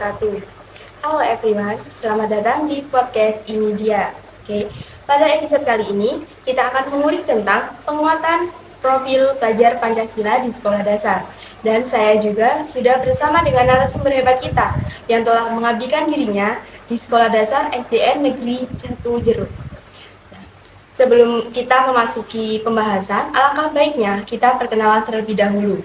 wabarakatuh. Halo everyone, selamat datang di podcast ini dia. Oke, pada episode kali ini kita akan mengulik tentang penguatan profil pelajar Pancasila di sekolah dasar. Dan saya juga sudah bersama dengan narasumber hebat kita yang telah mengabdikan dirinya di sekolah dasar SDN Negeri Catu Jeruk. Sebelum kita memasuki pembahasan, alangkah baiknya kita perkenalan terlebih dahulu.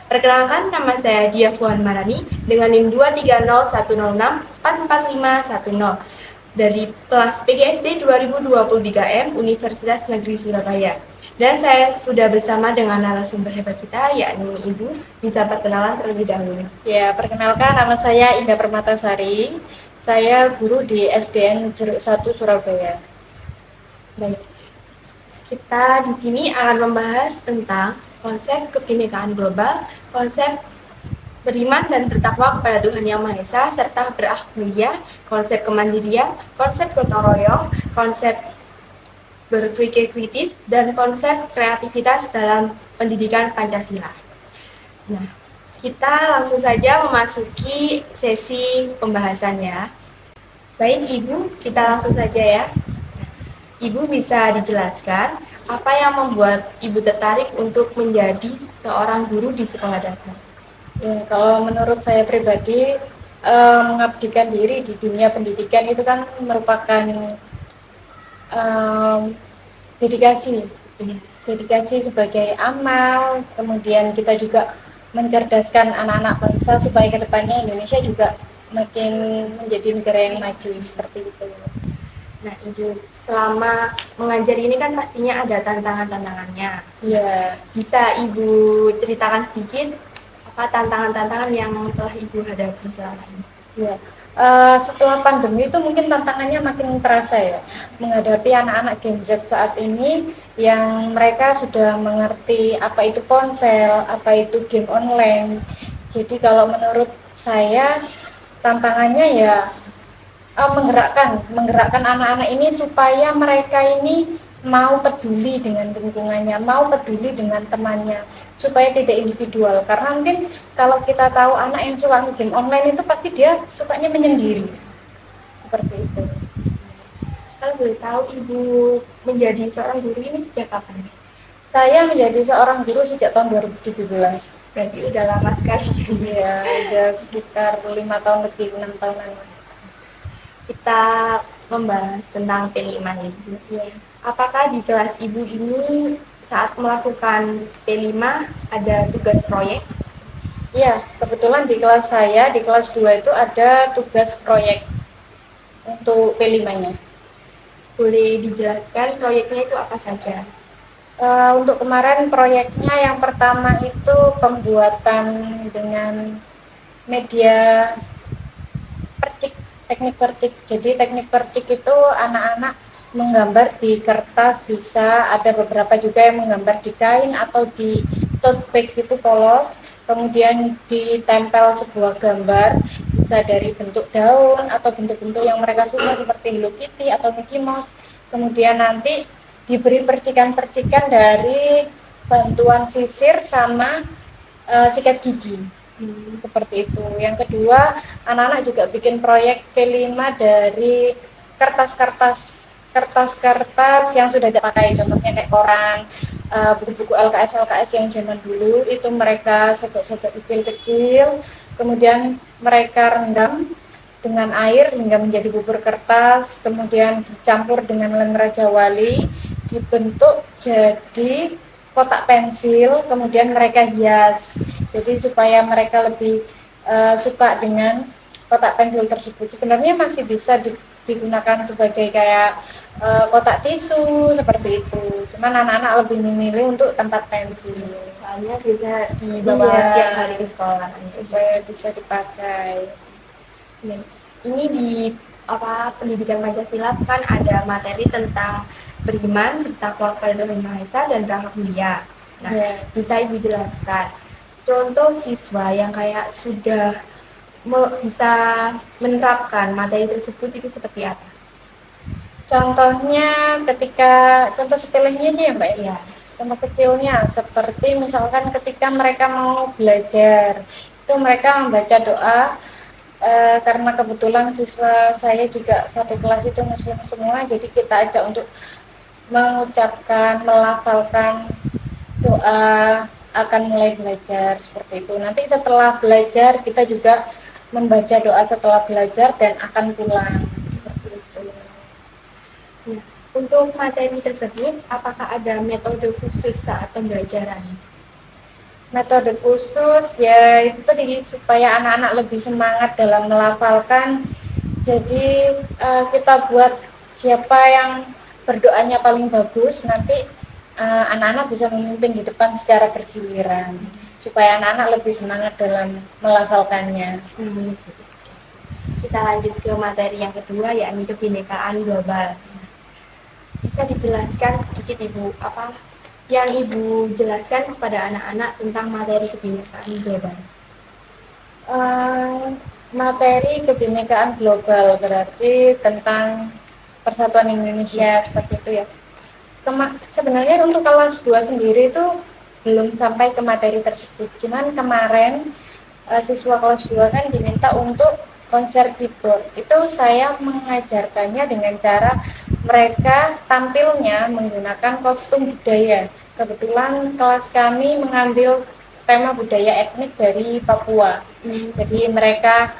Perkenalkan, nama saya Dia Fuhan Marani dengan NIM 23060644510 dari kelas PGSD 2023M Universitas Negeri Surabaya. Dan saya sudah bersama dengan narasumber hebat kita, yakni Ibu. Bisa perkenalan terlebih dahulu. Ya, perkenalkan nama saya Indah Permatasari. Saya guru di SDN Jeruk 1 Surabaya. Baik. Kita di sini akan membahas tentang konsep kebinekaan global, konsep beriman dan bertakwa kepada Tuhan Yang Maha Esa, serta berakhlak mulia, konsep kemandirian, konsep gotong royong, konsep berpikir kritis, dan konsep kreativitas dalam pendidikan Pancasila. Nah, kita langsung saja memasuki sesi pembahasannya. Baik Ibu, kita langsung saja ya. Ibu bisa dijelaskan apa yang membuat Ibu tertarik untuk menjadi seorang guru di sekolah dasar? Ya, kalau menurut saya pribadi, mengabdikan diri di dunia pendidikan itu kan merupakan dedikasi. Dedikasi sebagai amal, kemudian kita juga mencerdaskan anak-anak bangsa supaya kedepannya Indonesia juga makin menjadi negara yang maju seperti itu. Nah, Ibu, selama mengajar ini kan pastinya ada tantangan-tantangannya. Iya. Bisa Ibu ceritakan sedikit apa tantangan-tantangan yang telah Ibu hadapi selama ini? Ya, setelah pandemi itu mungkin tantangannya makin terasa ya, menghadapi anak-anak Gen Z saat ini yang mereka sudah mengerti apa itu ponsel, apa itu game online. Jadi kalau menurut saya tantangannya ya menggerakkan anak-anak ini supaya mereka ini mau peduli dengan lingkungannya, mau peduli dengan temannya, supaya tidak individual. Karena mungkin kalau kita tahu anak yang suka game online itu pasti dia sukanya menyendiri, seperti itu. Kalau boleh tahu Ibu menjadi seorang guru ini sejak kapan? Saya menjadi seorang guru sejak tahun 2017. Berarti udah lama sekali. Ya, udah sekitar 5 tahun lebih, 6 tahunan. Kita membahas tentang P5 Ibu. Ya. Apakah di kelas Ibu ini saat melakukan P5 ada tugas proyek? Iya, kebetulan di kelas saya, di kelas 2 itu ada tugas proyek untuk P5-nya. Boleh dijelaskan proyeknya itu apa saja? Untuk kemarin proyeknya yang pertama itu pembuatan dengan media percik, teknik percik. Jadi teknik percik itu anak-anak menggambar di kertas, bisa ada beberapa juga yang menggambar di kain atau di tote bag itu polos, kemudian ditempel sebuah gambar, bisa dari bentuk daun atau bentuk-bentuk yang mereka suka seperti Hello Kitty atau Mickey Mouse. Kemudian nanti diberi percikan-percikan dari bantuan sisir sama sikat gigi. Seperti itu. Yang kedua, anak-anak juga bikin proyek P5 dari kertas-kertas yang sudah dipakai, contohnya kayak koran, buku-buku LKS yang zaman dulu itu mereka sobek-sobek kecil-kecil, kemudian mereka rendam dengan air hingga menjadi bubur kertas, kemudian dicampur dengan lem Raja Wali, dibentuk jadi kotak pensil, kemudian mereka hias. Jadi supaya mereka lebih suka dengan kotak pensil tersebut. Sebenarnya masih bisa digunakan sebagai kayak kotak tisu seperti itu. Cuman anak-anak lebih memilih untuk tempat pensil. Soalnya bisa dibawa setiap hari ke sekolah supaya bisa dipakai. Ini di pendidikan Pancasila kan ada materi tentang beriman, bertakwa kepada Tuhan Yang Maha Esa, dan berakhlak mulia. Nah, bisa Ibu jelaskan contoh siswa yang kayak sudah bisa menerapkan materi tersebut itu seperti apa? Contohnya contoh sepelehnya aja ya Mbak ya. Contoh kecilnya seperti misalkan ketika mereka mau belajar itu mereka membaca doa karena kebetulan siswa saya juga satu kelas itu muslim semua, jadi kita ajak untuk mengucapkan, melafalkan doa akan mulai belajar seperti itu. Nanti setelah belajar kita juga membaca doa setelah belajar dan akan pulang seperti itu. Nah, untuk materi tersebut, apakah ada metode khusus saat pembelajaran? Metode khusus ya itu tadi supaya anak-anak lebih semangat dalam melafalkan. Jadi kita buat siapa yang berdoanya paling bagus, nanti anak-anak bisa memimpin di depan secara bergiliran supaya anak-anak lebih semangat dalam melafalkannya. Kita lanjut ke materi yang kedua, yakni kebinekaan global. Bisa dijelaskan sedikit Ibu, apa yang Ibu jelaskan kepada anak-anak tentang materi kebinekaan global? Materi kebinekaan global berarti tentang persatuan Indonesia seperti itu ya. Sebenarnya untuk kelas 2 sendiri itu belum sampai ke materi tersebut. Cuman kemarin siswa kelas 2 kan diminta untuk konser keyboard. Itu saya mengajarkannya dengan cara mereka tampilnya menggunakan kostum budaya. Kebetulan kelas kami mengambil tema budaya etnik dari Papua. Jadi mereka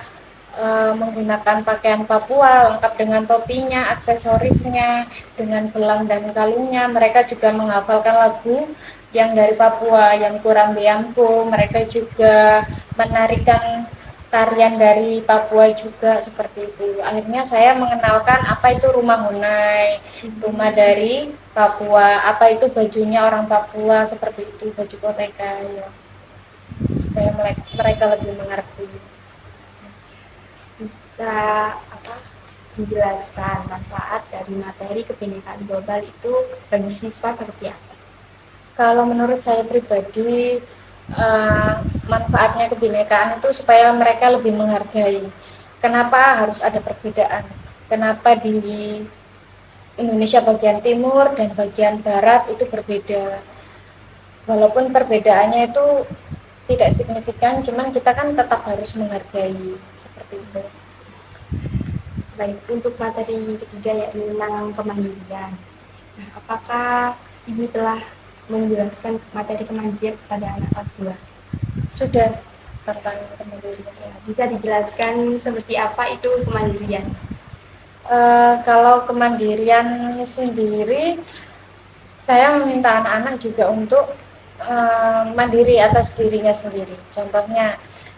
menggunakan pakaian Papua lengkap dengan topinya, aksesorisnya, dengan gelang dan kalungnya. Mereka juga menghafalkan lagu yang dari Papua, yang kurang biangku. Mereka juga menarikan tarian dari Papua juga seperti itu. Akhirnya saya mengenalkan apa itu rumah Hunai, rumah dari Papua, apa itu bajunya orang Papua seperti itu, baju koteka ya. Supaya mereka lebih mengerti. Bisa menjelaskan manfaat dari materi kebinekaan global itu bagi siswa seperti apa? Kalau menurut saya pribadi, manfaatnya kebinekaan itu supaya mereka lebih menghargai. Kenapa harus ada perbedaan? Kenapa di Indonesia bagian timur dan bagian barat itu berbeda? Walaupun perbedaannya itu tidak signifikan, cuman kita kan tetap harus menghargai seperti itu. Baik, untuk materi ketiga yakni tentang kemandirian. Nah, apakah Ibu telah menjelaskan materi kemandirian kepada anak kelas 2? Sudah tentang kemandirian. Ya, bisa dijelaskan seperti apa itu kemandirian? Kalau kemandirian sendiri, saya meminta anak-anak juga untuk mandiri atas dirinya sendiri. Contohnya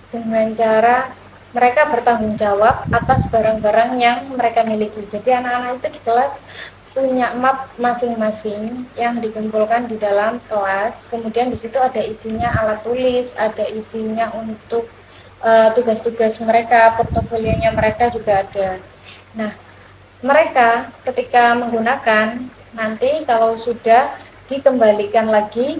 dengan cara mereka bertanggung jawab atas barang-barang yang mereka miliki. Jadi anak-anak itu di kelas punya map masing-masing yang dikumpulkan di dalam kelas. Kemudian di situ ada isinya alat tulis, ada isinya untuk tugas-tugas mereka, portofolionya mereka juga ada. Nah, mereka ketika menggunakan nanti kalau sudah dikembalikan lagi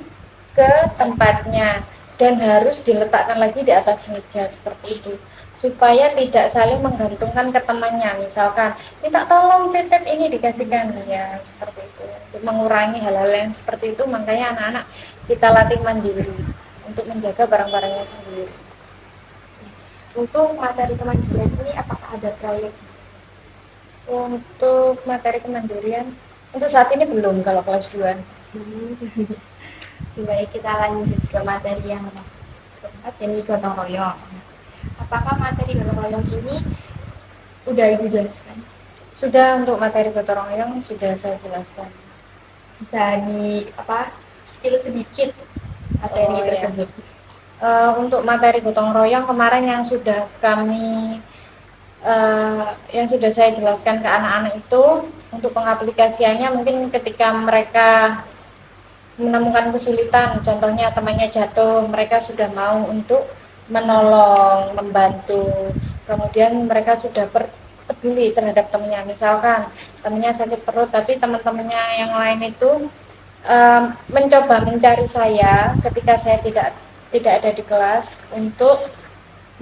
ke tempatnya dan harus diletakkan lagi di atas meja seperti itu supaya tidak saling menggantungkan ke temannya, misalkan minta tolong titip ini dikasihkan ya seperti itu. Untuk mengurangi hal-hal yang seperti itu makanya anak-anak kita latih mandiri untuk menjaga barang-barangnya sendiri. Untuk materi kemandirian ini apakah ada proyek? Untuk materi kemandirian untuk saat ini belum kalau kelas 2. Baik, kita lanjut ke materi yang keempat, yakni gotong royong. Apakah materi gotong royong ini udah Ibu jelaskan? Sudah, untuk materi gotong royong sudah saya jelaskan. Bisa spill sedikit materi tersebut? Untuk materi gotong royong kemarin yang sudah yang sudah saya jelaskan ke anak-anak itu, untuk pengaplikasiannya mungkin ketika mereka menemukan kesulitan, contohnya temannya jatuh, mereka sudah mau untuk menolong, membantu. Kemudian mereka sudah peduli terhadap temannya. Misalkan temannya sakit perut, tapi teman-temannya yang lain itu mencoba mencari saya ketika saya tidak ada di kelas untuk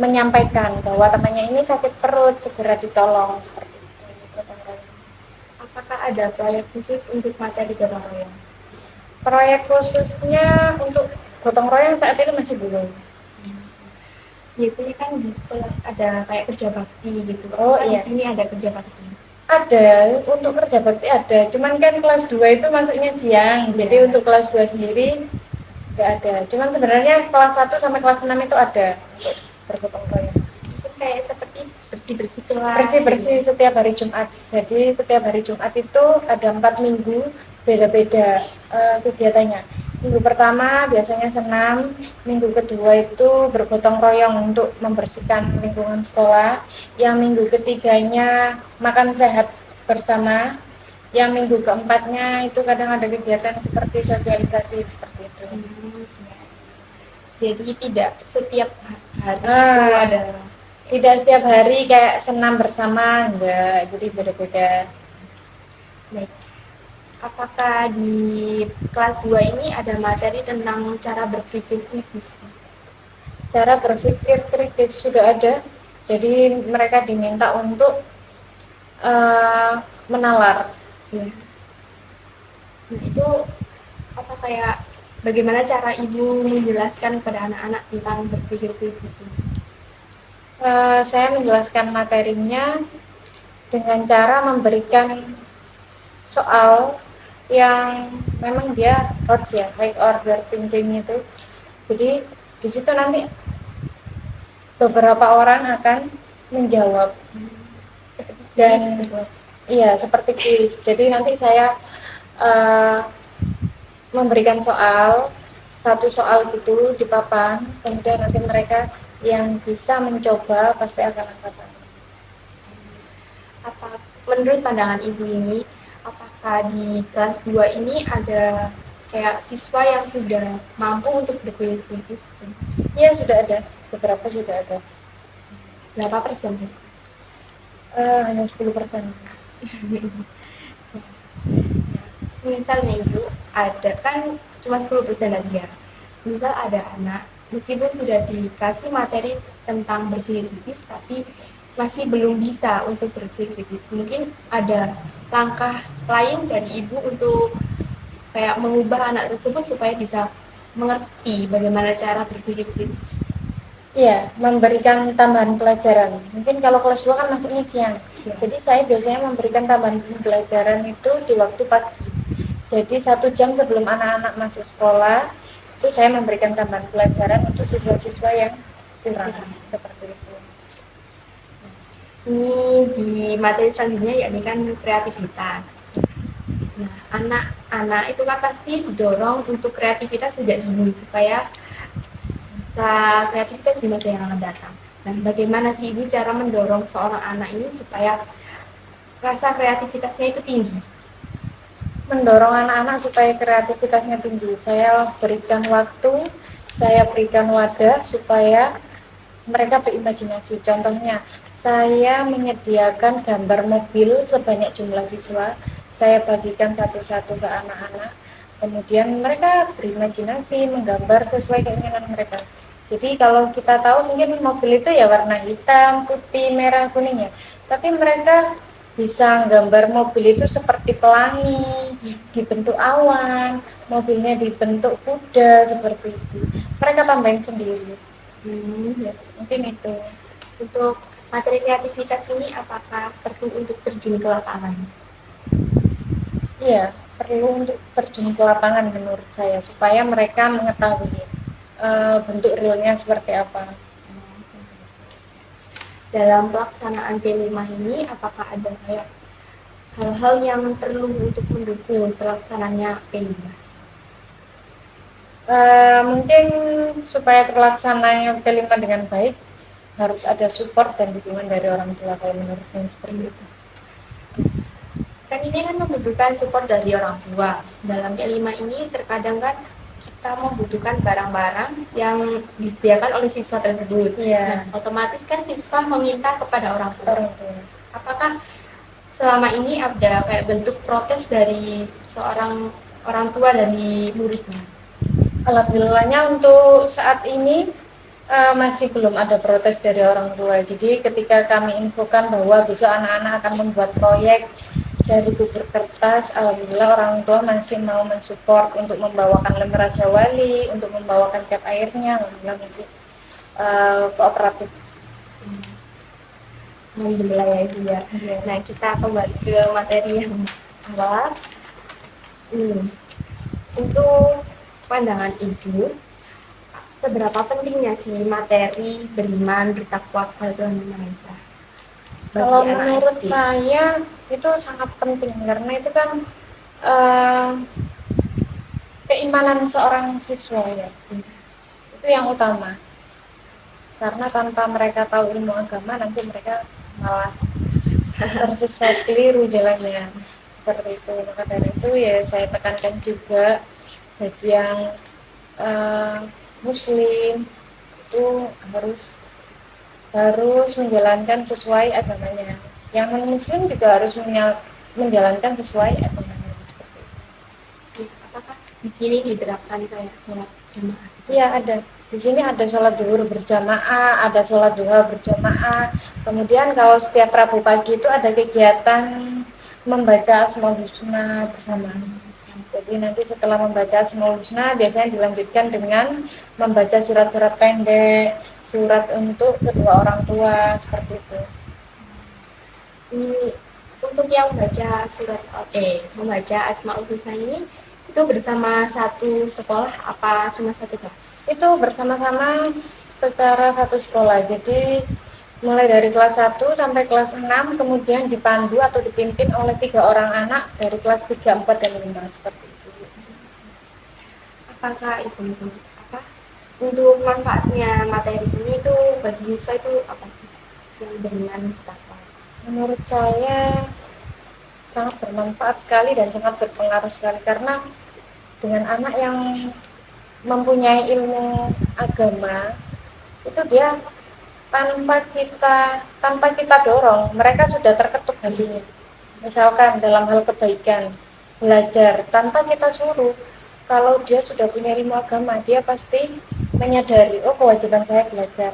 menyampaikan bahwa temannya ini sakit perut, segera ditolong seperti itu. Apakah ada proyek khusus untuk materi gotong royong? Proyek khususnya untuk gotong royong saat ini masih belum. biasanya kan di sekolah ada kayak kerja bakti gitu. Oh Apakah di iya, sini ada kerja bakti? ada, untuk kerja bakti ada, cuman kan kelas 2 itu masuknya siang, jadi Iya. untuk kelas 2 sendiri nggak ada. Cuman sebenarnya kelas 1 sampai kelas 6 itu ada untuk bergotong royong. Mungkin kayak seperti bersih-bersih kelas gitu. Bersih-bersih setiap hari Jumat. Jadi setiap hari Jumat itu ada 4 minggu beda-beda kegiatannya. Minggu pertama biasanya senam, minggu kedua itu bergotong royong untuk membersihkan lingkungan sekolah, yang minggu ketiganya makan sehat bersama, yang minggu keempatnya itu kadang ada kegiatan seperti sosialisasi seperti itu. Iya. Jadi tidak setiap hari itu ada. Tidak setiap hari kayak senam bersama, enggak, jadi beda-beda. Baik. Apakah di kelas 2 ini ada materi tentang cara berpikir kritis? Cara berpikir kritis sudah ada, jadi mereka diminta untuk menalar. Ya. Nah, itu apa kayak bagaimana cara ibu menjelaskan kepada anak-anak tentang berpikir kritis ini? Saya menjelaskan materinya dengan cara memberikan soal yang memang dia HOTS ya, high order thinking itu. Jadi di situ nanti beberapa orang akan menjawab Seperti dan kuis gitu. iya seperti kuis. Jadi nanti saya memberikan satu soal gitu di papan, kemudian nanti mereka yang bisa mencoba pasti akan angkat. Apa menurut pandangan ibu ini, apakah di kelas 2 ini ada kayak siswa yang sudah mampu untuk berpikir kritis? Iya sudah ada, beberapa sudah ada. Berapa persen? Hanya 10%. Misalnya ibu ada kan cuma 10% lagi ya. Misal ada anak meskipun sudah dikasih materi tentang berpikir kritis tapi masih belum bisa untuk berpikir kritis. Mungkin ada langkah lain dari ibu untuk kayak mengubah anak tersebut supaya bisa mengerti bagaimana cara berpikir kritis. Iya, memberikan tambahan pelajaran. Mungkin kalau kelas 2 kan masuknya siang. Ya. Jadi saya biasanya memberikan tambahan pelajaran itu di waktu pagi. Jadi 1 jam sebelum anak-anak masuk sekolah, itu saya memberikan tambahan pelajaran untuk siswa-siswa yang kurang. Seperti itu. Ini di materi selanjutnya yakni kan kreativitas. Nah, anak-anak itu kan pasti didorong untuk kreativitas sejak dini supaya bisa kreativitas di masa yang akan datang. Dan bagaimana sih ibu cara mendorong seorang anak ini supaya rasa kreativitasnya itu tinggi? Mendorong anak-anak supaya kreativitasnya tinggi. Saya berikan waktu, saya berikan wadah supaya mereka berimajinasi. Contohnya, saya menyediakan gambar mobil sebanyak jumlah siswa, saya bagikan satu-satu ke anak-anak, kemudian mereka berimajinasi, menggambar sesuai keinginan mereka. Jadi kalau kita tahu mungkin mobil itu ya warna hitam, putih, merah, kuning ya, tapi mereka bisa gambar mobil itu seperti pelangi, dibentuk awan, mobilnya dibentuk kuda, seperti itu. Mereka tambahin sendiri. Ya, mungkin itu. Untuk materi kreativitas ini apakah perlu untuk terjun ke lapangan? Iya, perlu untuk terjun ke lapangan menurut saya supaya mereka mengetahui bentuk realnya seperti apa. Dalam pelaksanaan P5 ini apakah ada kayak hal-hal yang perlu untuk mendukung pelaksananya P5? Mungkin supaya terlaksananya P5 dengan baik harus ada support dan dukungan dari orang tua, kalau menurut saya seperti itu. Kan ini kan membutuhkan support dari orang tua. Dalam P5 ini terkadang kan kita membutuhkan barang-barang yang disediakan oleh siswa tersebut. Iya. Nah, otomatis kan siswa meminta kepada orang tua. Orang tua. Apakah selama ini ada kayak bentuk protes dari seorang orang tua dari muridnya? Alhamdulillahnya untuk saat ini masih belum ada protes dari orang tua. Jadi ketika kami infokan bahwa besok anak-anak akan membuat proyek dari bubur kertas, alhamdulillah orang tua masih mau mensupport untuk membawakan lem Raja Wali, untuk membawakan cat airnya, alhamdulillah masih kooperatif. Alhamdulillah ya Ibu ya. Iya. Nah, kita kembali ke materi yang awal. Untuk pandangan Ibu, seberapa pentingnya sih materi beriman, bertakwa kepada Tuhan Yang Maha Esa bagi Kalau anak menurut SD? saya itu sangat penting karena itu kan eh, keimanan seorang siswa ya, itu yang utama. Karena tanpa mereka tahu ilmu agama nanti mereka malah tersesat keliru jalannya seperti itu. Maka dari itu ya saya tekankan juga bagi yang eh, muslim itu harus menjalankan sesuai agamanya. Yang non muslim juga harus menjalankan sesuai agamanya seperti itu. Apakah di sini diterapkan kayak sholat jamaah? Iya ada. Di sini ada sholat zuhur berjamaah, ada sholat duha berjamaah. Kemudian kalau setiap Rabu pagi itu ada kegiatan membaca Asmaul Husna bersama. Jadi nanti setelah membaca Asmaul Husna biasanya dilanjutkan dengan membaca surat-surat pendek, surat untuk kedua orang tua seperti itu. Ini untuk yang membaca Asmaul Husna ini itu bersama satu sekolah apa cuma satu kelas? Itu bersama-sama secara satu sekolah. Jadi mulai dari kelas 1 sampai kelas 6 kemudian dipandu atau dipimpin oleh 3 orang anak dari kelas 3, 4, dan 5 seperti itu. Apakah itu untuk manfaatnya materi ini itu bagi siswa itu apa sih yang beriman bertakwa? Menurut saya sangat bermanfaat sekali dan sangat berpengaruh sekali karena dengan anak yang mempunyai ilmu agama itu dia tanpa kita dorong mereka sudah terketuk hatinya. Misalkan dalam hal kebaikan belajar tanpa kita suruh, kalau dia sudah punya ilmu agama dia pasti menyadari oh kewajiban saya belajar.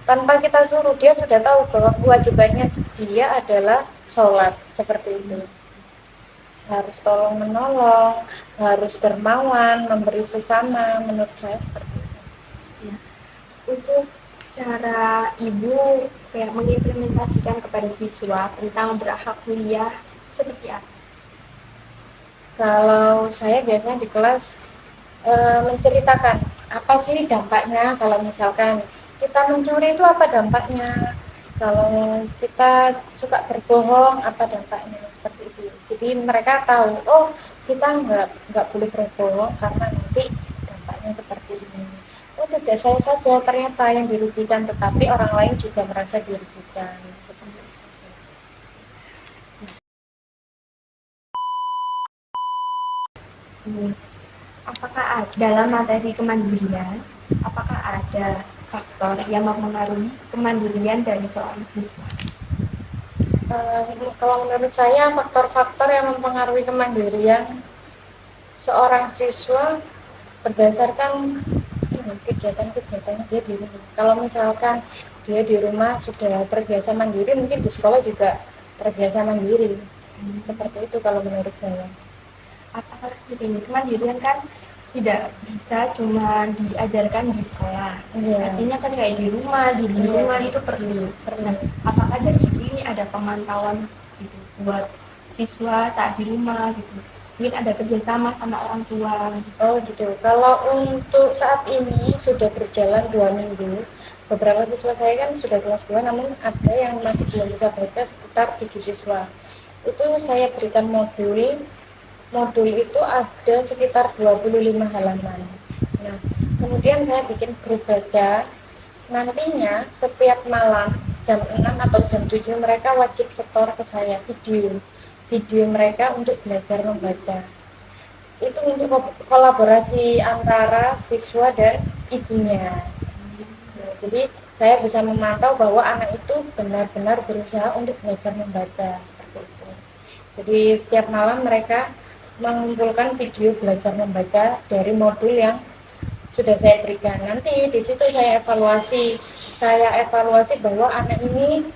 Tanpa kita suruh dia sudah tahu bahwa kewajibannya dia adalah sholat seperti itu. Harus tolong menolong, harus dermawan, memberi sesama, menurut saya seperti itu. Ya. Untuk cara ibu kayak mengimplementasikan kepada siswa tentang berakhlak mulia seperti apa? Kalau saya biasanya di kelas menceritakan apa sih dampaknya kalau misalkan kita mencuri itu apa dampaknya, kalau kita suka berbohong apa dampaknya seperti itu. Jadi mereka tahu oh kita nggak boleh berbohong karena nanti dampaknya seperti ini. Oh tidak saya saja ternyata yang dirugikan tetapi orang lain juga merasa dirugikan. Apakah dalam materi kemandirian, apakah ada faktor yang mempengaruhi kemandirian dari seorang siswa? Kalau menurut saya faktor-faktor yang mempengaruhi kemandirian seorang siswa berdasarkan kegiatan-kegiatan dia di rumah. Kalau misalkan dia di rumah sudah terbiasa mandiri, mungkin di sekolah juga terbiasa mandiri. Seperti itu kalau menurut saya. Apakah seperti ini? Kemandirian kan tidak bisa cuma diajarkan di sekolah. Iya. Pastinya kan kayak di rumah, di lingkungan itu perlu. Nah, apakah dari ibu ini ada pemantauan gitu buat siswa saat di rumah gitu? Mungkin ada kerjasama sama orang tua. Oh gitu. Kalau untuk saat ini sudah berjalan 2 minggu, beberapa siswa saya kan sudah kelas 2, namun ada yang masih belum bisa baca sekitar 7 siswa. Itu saya berikan modul itu ada sekitar 25 halaman. Nah, kemudian saya bikin grup baca. Nantinya setiap malam jam 6 atau jam 7 mereka wajib setor ke saya video mereka untuk belajar membaca. Itu untuk kolaborasi antara siswa dan ibunya. Nah, jadi saya bisa memantau bahwa anak itu benar-benar berusaha untuk belajar membaca seperti itu. Jadi setiap malam mereka mengumpulkan video belajar membaca dari modul yang sudah saya berikan. Nanti di situ saya evaluasi bahwa anak ini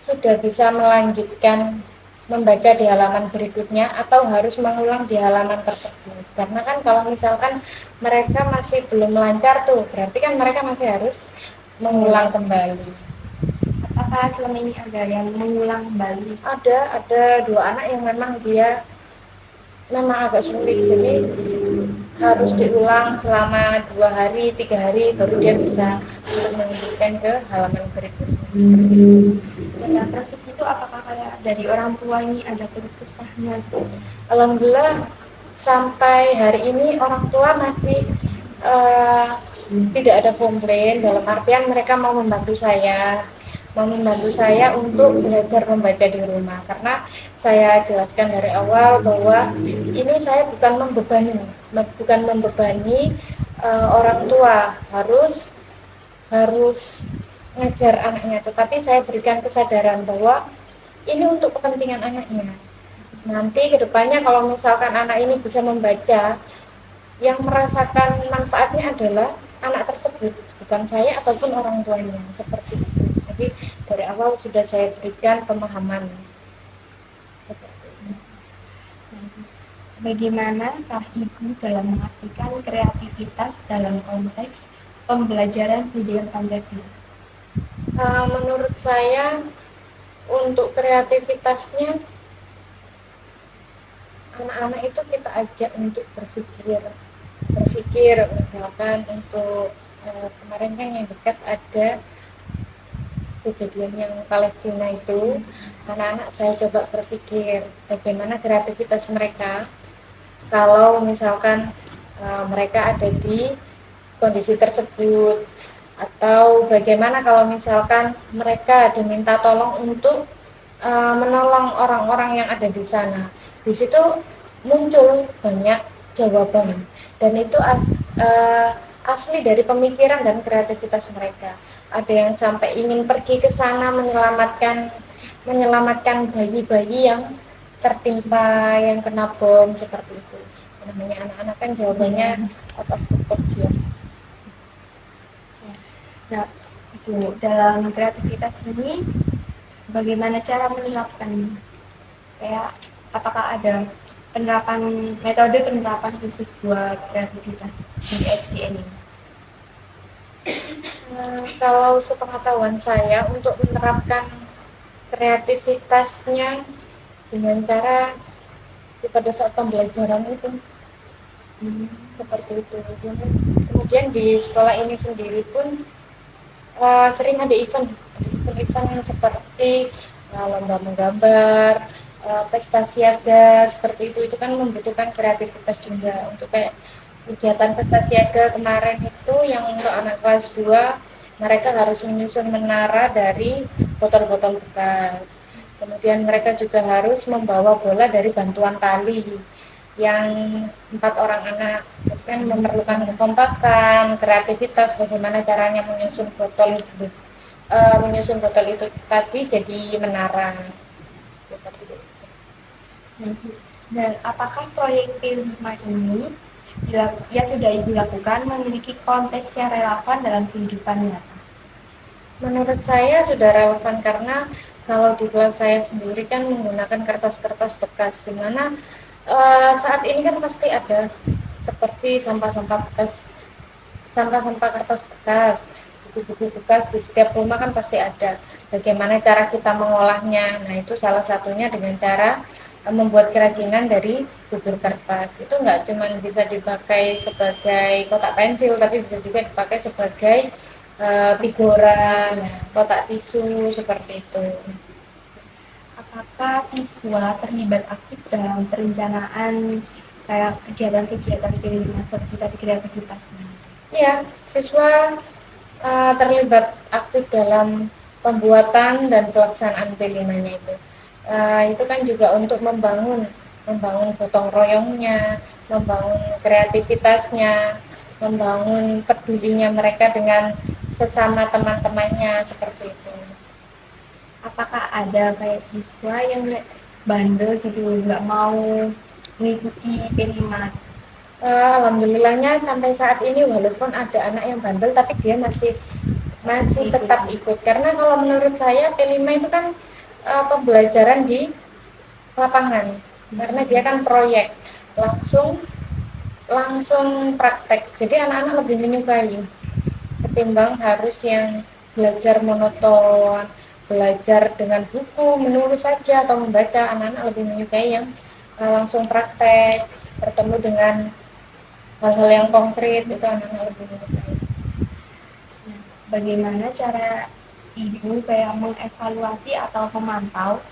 sudah bisa melanjutkan membaca di halaman berikutnya atau harus mengulang di halaman tersebut. Karena kan kalau misalkan mereka masih belum lancar tuh, berarti kan mereka masih harus mengulang kembali. Apakah selama ini ada yang mengulang kembali? Ada dua anak yang memang dia memang agak sulit, jadi harus diulang selama 2 hari 3 hari baru dia bisa untuk melanjutkan ke halaman berikutnya. Dan proses itu apakah kayak dari orang tua ini ada keluh kesahnya? Alhamdulillah sampai hari ini orang tua masih eh, tidak ada komplain, dalam artian mereka mau membantu saya untuk belajar membaca di rumah, karena saya jelaskan dari awal bahwa ini saya bukan membebani orang tua harus ngajar anaknya, tetapi saya berikan kesadaran bahwa ini untuk kepentingan anaknya. Nanti kedepannya kalau misalkan anak ini bisa membaca, yang merasakan manfaatnya adalah anak tersebut, bukan saya ataupun orang tuanya, seperti itu. Jadi dari awal sudah saya berikan pemahaman seperti itu. Bagaimanakah Ibu dalam mengartikan kreativitas dalam konteks pembelajaran pendidikan Pancasila? Menurut saya untuk kreativitasnya anak-anak itu kita ajak untuk berpikir misalkan untuk kemarin kan yang dekat ada kejadian yang Palestina itu, anak-anak saya coba berpikir bagaimana kreativitas mereka kalau misalkan mereka ada di kondisi tersebut, atau bagaimana kalau misalkan mereka diminta tolong untuk menolong orang-orang yang ada di sana. Di situ muncul banyak jawaban, dan itu asli dari pemikiran dan kreativitas mereka. Ada yang sampai ingin pergi ke sana menyelamatkan bayi-bayi yang tertimpa, yang kena bom, seperti itu. Namanya anak-anak kan jawabannya out of the box ya. Nah, itu dalam kreativitas ini bagaimana cara menerapkan? Kayak apakah ada metode penerapan khusus buat kreativitas di SDN ini? Kalau sepengetahuan saya untuk menerapkan kreativitasnya dengan cara pada saat pembelajaran itu seperti itu. Kemudian di sekolah ini sendiri pun sering ada event seperti lomba menggambar, pesta siaga, seperti itu kan membutuhkan kreativitas juga. Untuk kayak kegiatan pesta siaga kemarin itu yang untuk anak kelas 2, mereka harus menyusun menara dari botol-botol bekas. Kemudian mereka juga harus membawa bola dari bantuan tali yang 4 orang anak. Itu kan memerlukan kekompakan, kreativitas, bagaimana caranya menyusun botol itu tadi jadi menara. Dan apakah proyek film ini yang sudah Ibu lakukan memiliki konteks yang relevan dalam kehidupan nyata? Menurut saya sudah relevan, karena kalau di kelas saya sendiri kan menggunakan kertas-kertas bekas, dimana saat ini kan pasti ada seperti sampah-sampah kertas bekas, buku-buku bekas di setiap rumah kan pasti ada. Bagaimana cara kita mengolahnya? Nah, itu salah satunya dengan cara membuat kerajinan dari bubur kertas. Itu nggak cuma bisa dipakai sebagai kotak pensil, tapi bisa juga dipakai sebagai figuran, kotak tisu, seperti itu. Apakah siswa terlibat aktif dalam perencanaan kayak kegiatan-kegiatan film seperti tadi kreativitasnya? Iya, siswa terlibat aktif dalam pembuatan dan pelaksanaan P5-nya itu. Itu kan juga untuk membangun gotong royongnya, membangun kreativitasnya, membangun pedulinya mereka dengan sesama teman-temannya, seperti itu. Apakah ada kayak siswa yang bandel gitu, nggak mau mengikuti P5? Alhamdulillahnya sampai saat ini walaupun ada anak yang bandel, tapi dia masih tetap ikut, karena kalau menurut saya P5 itu kan pembelajaran di lapangan, karena dia kan proyek langsung praktek, jadi anak-anak lebih menyukai ketimbang harus yang belajar monoton, belajar dengan buku, menulis saja atau membaca. Anak-anak lebih menyukai yang langsung praktek, bertemu dengan hal-hal yang konkret, itu anak-anak lebih menyukai. Bagaimana cara ibu kayak mengevaluasi atau memantau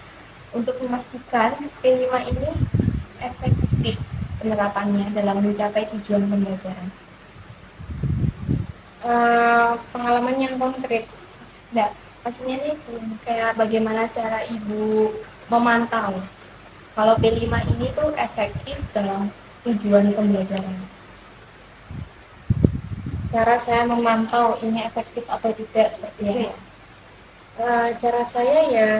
untuk memastikan P5 ini efektif penerapannya dalam mencapai tujuan pembelajaran? Pengalaman yang konkret. Nah, maksudnya nih kayak bagaimana cara ibu memantau kalau P5 ini tuh efektif dalam tujuan pembelajaran. Cara saya memantau ini efektif atau tidak seperti itu. Ya. Cara saya ya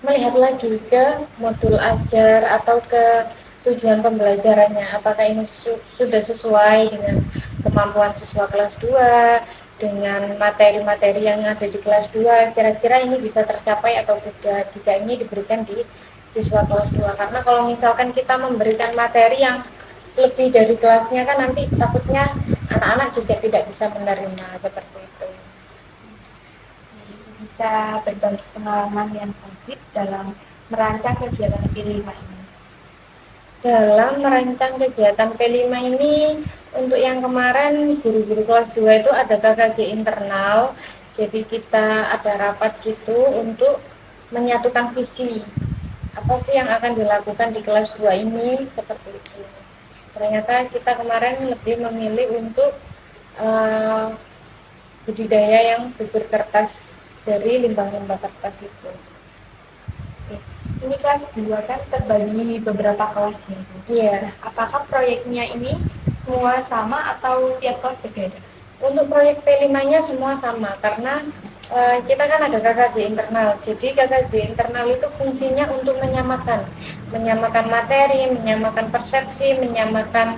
melihat lagi ke modul ajar atau ke tujuan pembelajarannya, apakah ini sudah sesuai dengan kemampuan siswa kelas 2, dengan materi-materi yang ada di kelas 2, kira-kira ini bisa tercapai atau tidak jika ini diberikan di siswa kelas 2. Karena kalau misalkan kita memberikan materi yang lebih dari kelasnya, kan nanti takutnya anak-anak juga tidak bisa menerima seperti itu. Bisa berbagi pengalaman yang konkret dalam merancang kegiatan P5 ini. Dalam merancang kegiatan P5 ini, untuk yang kemarin guru-guru kelas 2 itu ada KKG internal, jadi kita ada rapat gitu untuk menyatukan visi apa sih yang akan dilakukan di kelas 2 ini, seperti itu. Ternyata kita kemarin lebih memilih untuk budidaya yang bibir kertas dari limbah-limbah kertas itu. Ini kelas 2 kan terbagi beberapa kelas ya. Iya. Nah, apakah proyeknya ini semua sama atau tiap kelas berbeda? Untuk proyek P5-nya semua sama, karena kita kan ada KKG internal. Jadi KKG internal itu fungsinya untuk menyamakan materi, menyamakan persepsi, menyamakan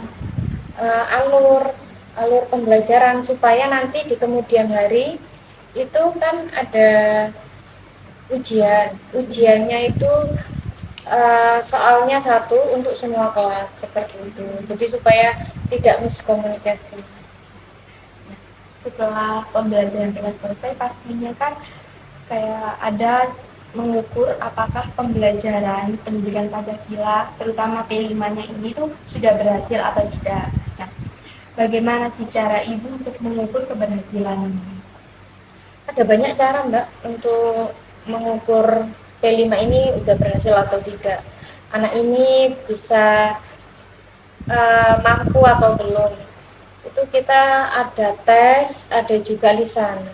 alur pembelajaran, supaya nanti di kemudian hari itu kan ada ujiannya itu soalnya satu untuk semua kelas, seperti itu. Jadi supaya tidak miskomunikasi. Setelah pembelajaran kelas selesai, pastinya kan kayak ada mengukur apakah pembelajaran pendidikan Pancasila, terutama P5-nya ini tuh sudah berhasil atau tidak. Nah, bagaimana sih cara ibu untuk mengukur keberhasilan ini? Ada banyak cara, Mbak, untuk mengukur P5 ini udah berhasil atau tidak. Anak ini bisa mampu atau belum. Itu kita ada tes, ada juga lisan.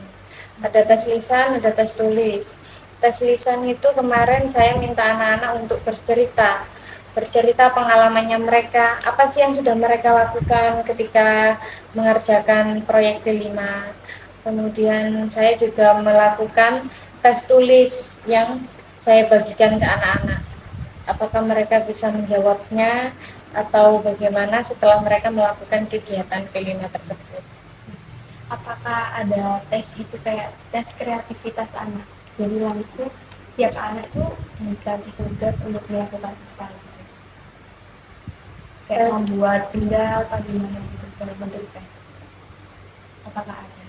Ada tes lisan, ada tes tulis. Tes lisan itu kemarin saya minta anak-anak untuk bercerita pengalamannya mereka, apa sih yang sudah mereka lakukan ketika mengerjakan proyek P5. Kemudian saya juga melakukan tes tulis yang saya bagikan ke anak-anak. Apakah mereka bisa menjawabnya atau bagaimana setelah mereka melakukan kegiatan P5 tersebut. Apakah ada tes itu kayak tes kreativitas anak? Jadi langsung setiap anak tuh dikasih tugas untuk melakukan apa gitu. Kayak membuat benda atau gimana gitu dalam bentuk tes. Apakah ada?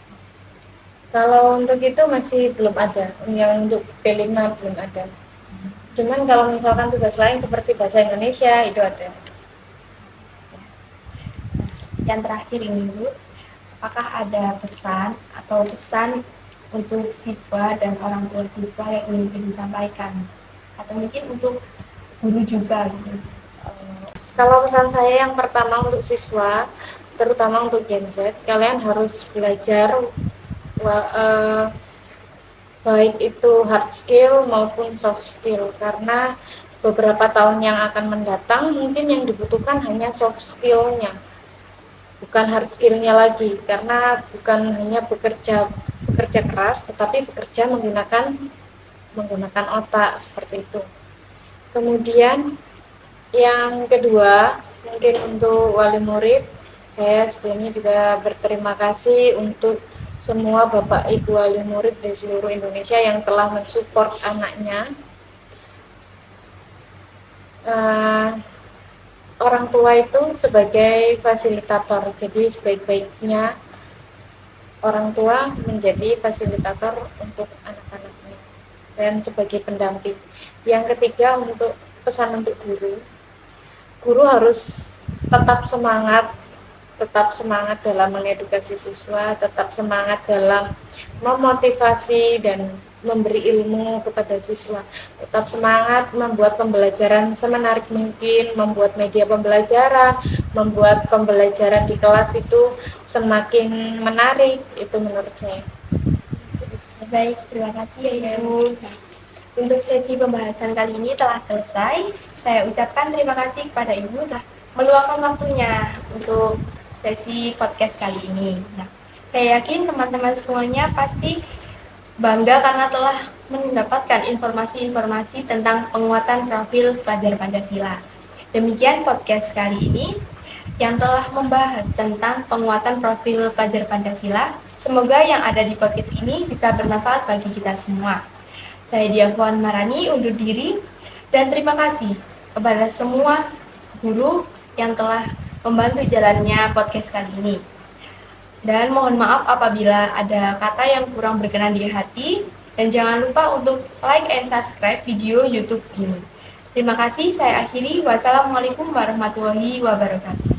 Kalau untuk itu masih belum ada, yang untuk P5 belum ada. Cuman kalau misalkan tugas lain seperti bahasa Indonesia itu ada. Yang terakhir ini Bu, apakah ada pesan untuk siswa dan orang tua siswa yang ingin disampaikan? Atau mungkin untuk guru juga gitu? Kalau pesan saya yang pertama untuk siswa, terutama untuk Gen Z, kalian harus belajar baik itu hard skill maupun soft skill, karena beberapa tahun yang akan mendatang mungkin yang dibutuhkan hanya soft skillnya, bukan hard skillnya lagi, karena bukan hanya bekerja keras tetapi bekerja menggunakan otak, seperti itu. Kemudian yang kedua, mungkin untuk wali murid, saya sebelumnya juga berterima kasih untuk semua Bapak Ibu wali murid di seluruh Indonesia yang telah mensupport anaknya. Orang tua itu sebagai fasilitator, jadi sebaik-baiknya orang tua menjadi fasilitator untuk anak-anaknya dan sebagai pendamping. Yang ketiga, untuk pesan untuk guru. Guru harus tetap semangat dalam mengedukasi siswa, tetap semangat dalam memotivasi dan memberi ilmu kepada siswa, tetap semangat membuat pembelajaran semenarik mungkin, membuat media pembelajaran, membuat pembelajaran di kelas itu semakin menarik. Itu menurut saya. Baik, terima kasih ya Ibu. Nah, untuk sesi pembahasan kali ini telah selesai. Saya ucapkan terima kasih kepada Ibu telah meluangkan waktunya untuk sesi podcast kali ini. Nah, saya yakin teman-teman semuanya pasti bangga karena telah mendapatkan informasi-informasi tentang penguatan profil pelajar Pancasila. Demikian podcast kali ini yang telah membahas tentang penguatan profil pelajar Pancasila. Semoga yang ada di podcast ini bisa bermanfaat bagi kita semua. Saya Diafuan Marani undur diri dan terima kasih kepada semua guru yang telah membantu jalannya podcast kali ini. Dan mohon maaf apabila ada kata yang kurang berkenan di hati. Dan jangan lupa untuk like and subscribe video YouTube ini. Terima kasih, saya akhiri. Wassalamualaikum warahmatullahi wabarakatuh.